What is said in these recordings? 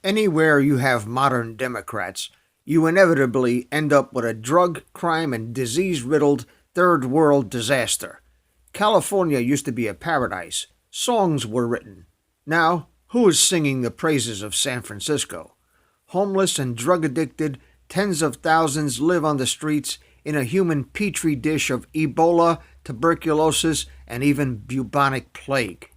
Anywhere you have modern Democrats, you inevitably end up with a drug, crime, and disease-riddled third world disaster. California used to be a paradise. Songs were written. Now, who is singing the praises of San Francisco? Homeless and drug-addicted, tens of thousands live on the streets in a human petri dish of Ebola, tuberculosis, and even bubonic plague.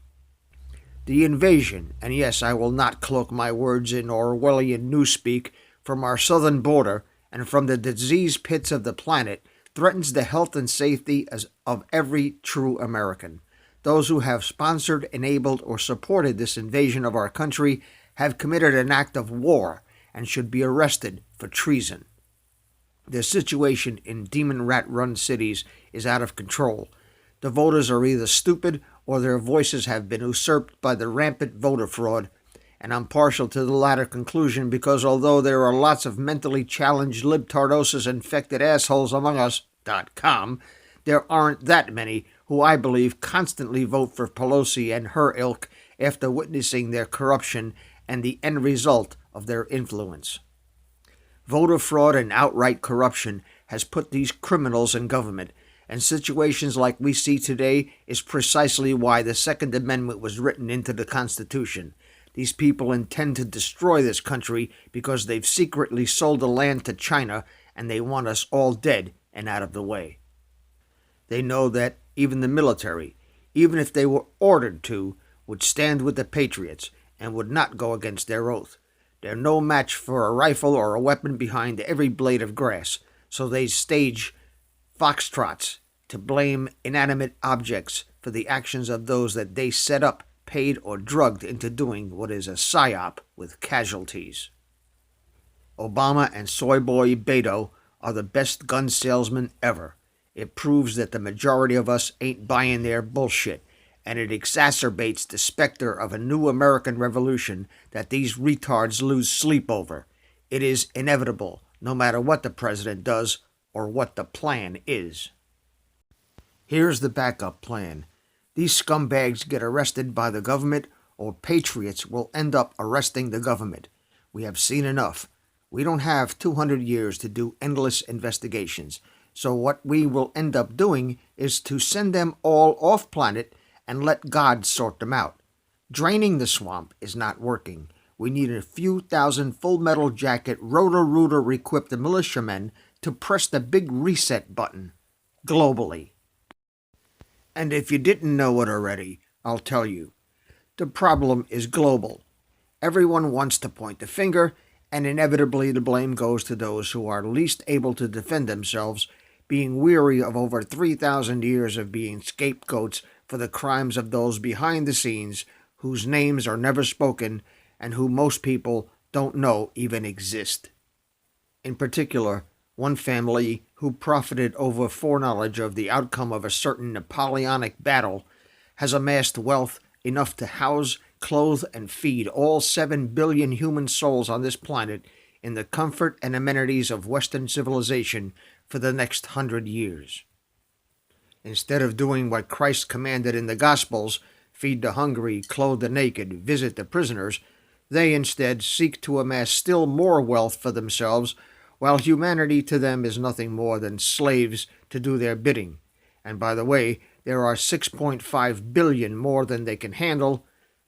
The invasion, and yes, I will not cloak my words in Orwellian newspeak, from our southern border and from the disease pits of the planet, threatens the health and safety of every true American. Those who have sponsored, enabled, or supported this invasion of our country have committed an act of war and should be arrested for treason. The situation in demon rat-run cities is out of control. The voters are either stupid or their voices have been usurped by the rampant voter fraud, and I'm partial to the latter conclusion because although there are lots of mentally challenged libtardosis infected assholes among us.com, there aren't that many who I believe constantly vote for Pelosi and her ilk after witnessing their corruption and the end result of their influence. Voter fraud and outright corruption has put these criminals in government, and situations like we see today is precisely why the Second Amendment was written into the Constitution. These people intend to destroy this country because they've secretly sold the land to China and they want us all dead and out of the way. They know that even the military, even if they were ordered to, would stand with the Patriots and would not go against their oath. They're no match for a rifle or a weapon behind every blade of grass, so they stage foxtrots to blame inanimate objects for the actions of those that they set up, paid, or drugged into doing what is a psyop with casualties. Obama and soy boy Beto are the best gun salesmen ever. It proves that the majority of us ain't buying their bullshit, and it exacerbates the specter of a new American revolution that these retards lose sleep over. It is inevitable, no matter what the president does or what the plan is. Here's the backup plan. These scumbags get arrested by the government, or patriots will end up arresting the government. We have seen enough. We don't have 200 years to do endless investigations, so what we will end up doing is to send them all off-planet and let God sort them out. Draining the swamp is not working. We need a few thousand Full Metal Jacket rotor-rooter-equipped militiamen to press the big reset button, globally. And if you didn't know it already, I'll tell you. The problem is global. Everyone wants to point the finger, and inevitably the blame goes to those who are least able to defend themselves, being weary of over 3,000 years of being scapegoats for the crimes of those behind the scenes whose names are never spoken and who most people don't know even exist. In particular, one family who profited over foreknowledge of the outcome of a certain Napoleonic battle has amassed wealth enough to house, clothe, and feed all 7 billion human souls on this planet in the comfort and amenities of Western civilization for the next 100 years. Instead of doing what Christ commanded in the Gospels, feed the hungry, clothe the naked, visit the prisoners, they instead seek to amass still more wealth for themselves, while humanity to them is nothing more than slaves to do their bidding. And by the way, there are 6.5 billion more than they can handle.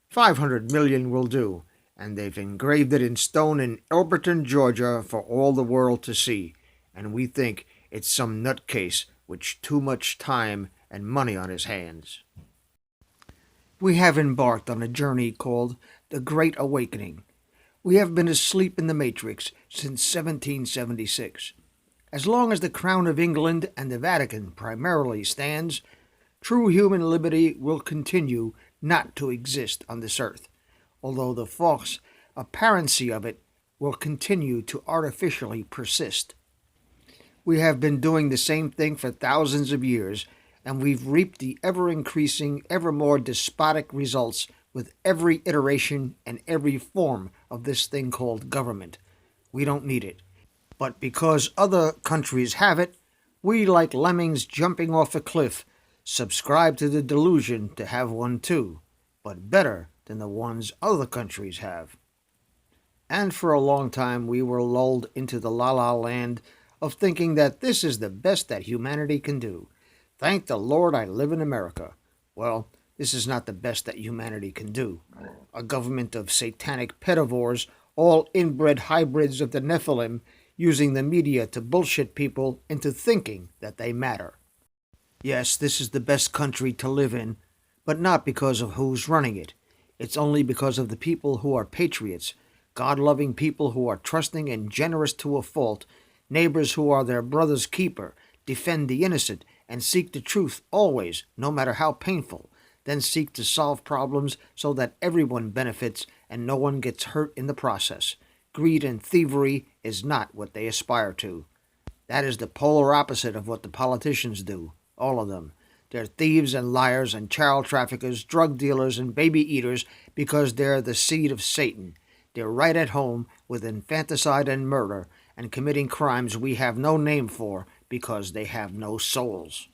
500 million will do, and they've engraved it in stone in Elberton, Georgia for all the world to see, and we think it's some nutcase with too much time and money on his hands. We have embarked on a journey called the Great Awakening. We have been asleep in the Matrix since 1776. As long as the Crown of England and the Vatican primarily stands, true human liberty will continue not to exist on this earth, although the false apparency of it will continue to artificially persist. We have been doing the same thing for thousands of years, and we've reaped the ever-increasing, ever more despotic results with every iteration and every form of this thing called government. We don't need it. But because other countries have it, we, like lemmings jumping off a cliff, subscribe to the delusion to have one too, but better than the ones other countries have. And for a long time we were lulled into the la-la land of thinking that this is the best that humanity can do. Thank the Lord I live in America. Well, this is not the best that humanity can do. A government of satanic pedivores, all inbred hybrids of the Nephilim, using the media to bullshit people into thinking that they matter. Yes, this is the best country to live in, but not because of who's running it. It's only because of the people who are patriots, God-loving people who are trusting and generous to a fault, neighbors who are their brother's keeper, defend the innocent, and seek the truth always, no matter how painful, then seek to solve problems so that everyone benefits and no one gets hurt in the process. Greed and thievery is not what they aspire to. That is the polar opposite of what the politicians do, all of them. They're thieves and liars and child traffickers, drug dealers and baby eaters because they're the seed of Satan. They're right at home with infanticide and murder and committing crimes we have no name for because they have no souls.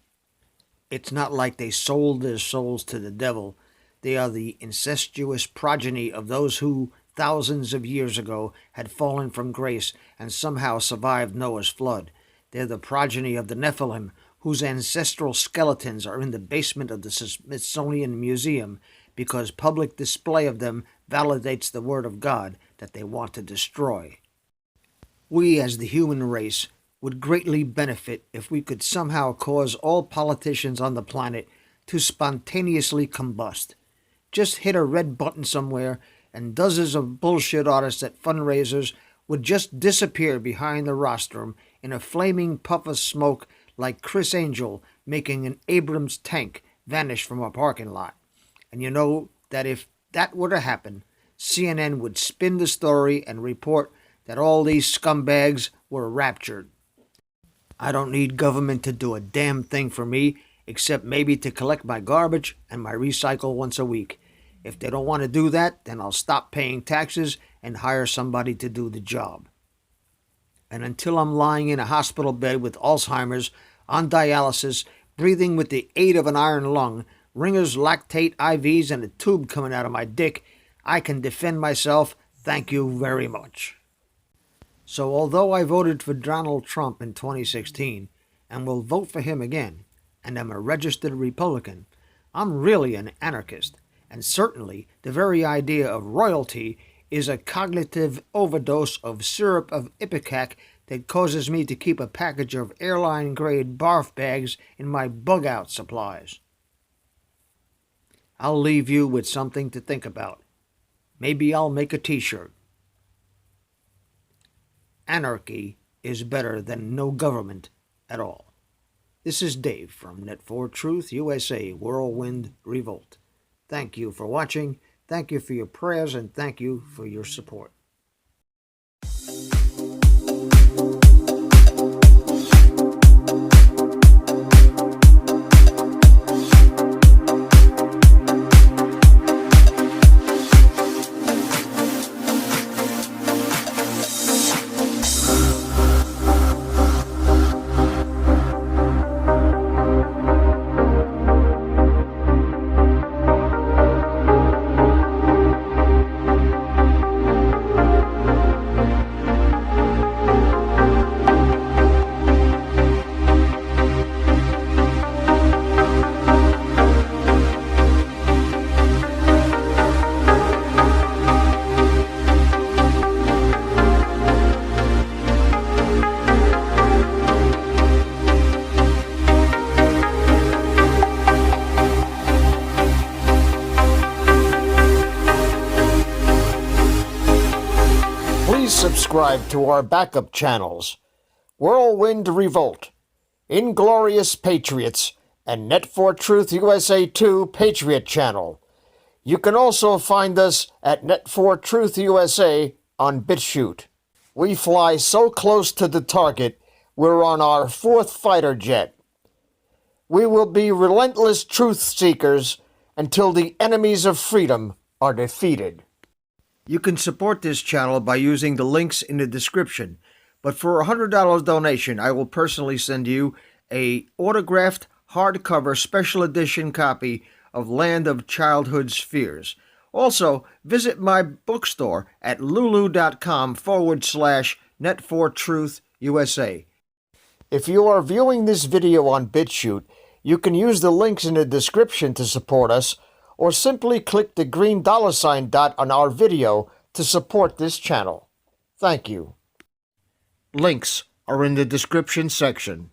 It's not like they sold their souls to the devil. They are the incestuous progeny of those who, thousands of years ago, had fallen from grace and somehow survived Noah's flood. They're the progeny of the Nephilim, whose ancestral skeletons are in the basement of the Smithsonian Museum because public display of them validates the word of God that they want to destroy. We, as the human race, would greatly benefit if we could somehow cause all politicians on the planet to spontaneously combust. Just hit a red button somewhere and dozens of bullshit artists at fundraisers would just disappear behind the rostrum in a flaming puff of smoke like Chris Angel making an Abrams tank vanish from a parking lot. And you know that if that were to happen, CNN would spin the story and report that all these scumbags were raptured. I don't need government to do a damn thing for me except maybe to collect my garbage and my recycle once a week. If they don't want to do that, then I'll stop paying taxes and hire somebody to do the job. And until I'm lying in a hospital bed with Alzheimer's, on dialysis, breathing with the aid of an iron lung, Ringer's lactate IVs and a tube coming out of my dick, I can defend myself. Thank you very much. So although I voted for Donald Trump in 2016 and will vote for him again, and am a registered Republican, I'm really an anarchist, and certainly the very idea of royalty is a cognitive overdose of syrup of ipecac that causes me to keep a package of airline-grade barf bags in my bug-out supplies. I'll leave you with something to think about. Maybe I'll make a t-shirt. Anarchy is better than no government at all. This is Dave from Net4Truth USA Whirlwind Revolt. Thank you for watching, thank you for your prayers, and thank you for your support. Subscribe to our backup channels, Whirlwind Revolt, Inglorious Patriots, and Net4Truth USA 2 Patriot channel. You can also find us at Net4Truth USA on BitChute. We fly so close to the target, we're on our 4th fighter jet. We will be relentless truth seekers until the enemies of freedom are defeated. You can support this channel by using the links in the description, but for a $100 donation, I will personally send you a autographed hardcover special edition copy of Land of Childhood's Fears. Also, visit my bookstore at lulu.com/net4truth USA. If you are viewing this video on BitChute, you can use the links in the description to support us, or simply click the green $ dot on our video to support this channel. Thank you. Links are in the description section.